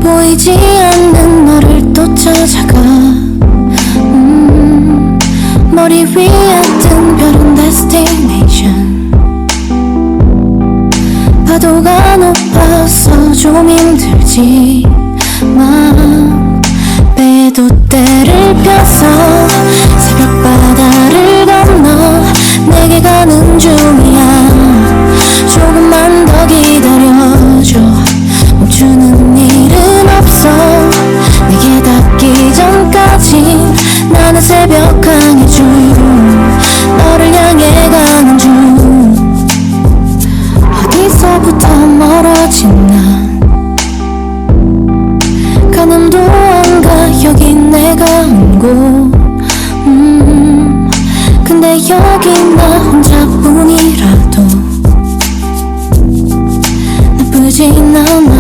보이지 않는 너를 또 찾아가. 머리 위에 뜬 별은 destination. 파도가 높아서 좀 힘들지만 배도 때를 펴서 새벽 바다를 건너 내게 가는 중이야. 조금만 더 기다려줘. 멈추는 일은 없어. 내게 닿기 전까지 나는 새벽항해 중. 너를 향해 가는 중. 어디서부터 멀어진 난 가늠도 안 가. 여긴 내가 온 곳. 근데 여기 나 혼자뿐이라도 나쁘진 않아.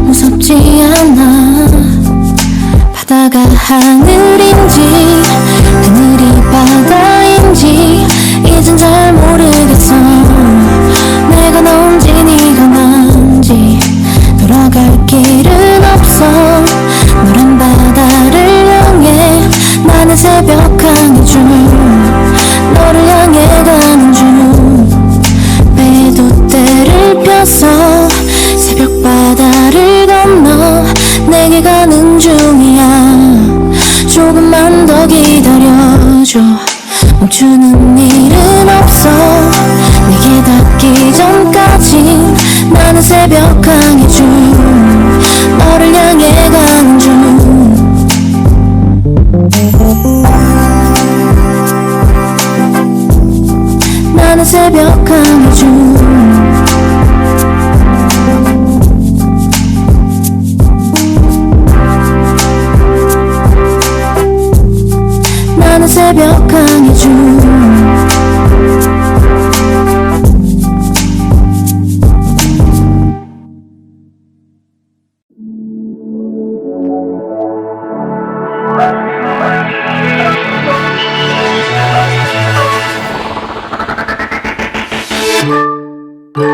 무섭지 않아. 바다가 하늘인지 하늘이 바다인지 이젠 잘 모르겠어. 내가 넌지 네가 난지 돌아갈 길은 없어. 노란 바다를 향해 나는 새벽항해 중. 너를 향해 가는 중. 배도 때를 펴서 새벽 바다를 건너 내게 가는 중이야. 조금만 더 기다려줘. 멈추는 일은 없어. 내게 닿기 전까지 나는 새벽항해 중. 너를 향해 가는 중. 나는 새벽항해 중. 나는 새벽항해 중.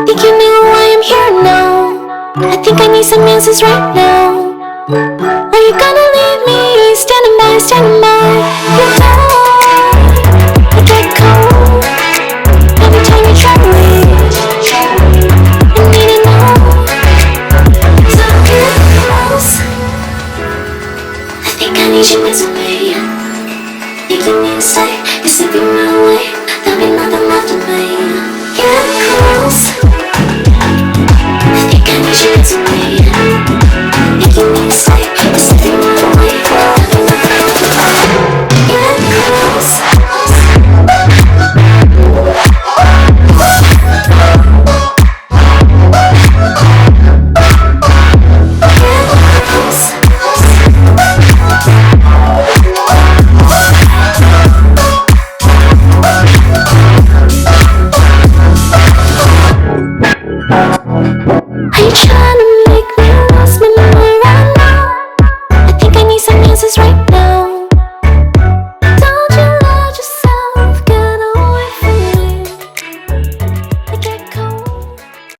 Think you know why I'm here now? I think I need some answers right now. Are you gonna leave me? Are you standing by, standing by? Your door, I get cold every time you try to leave. I need to know, so get close. I think I need you next to me. Think you need to say you're slipping my way. There'll be nothing left of me. Get close. I think I need you next to me.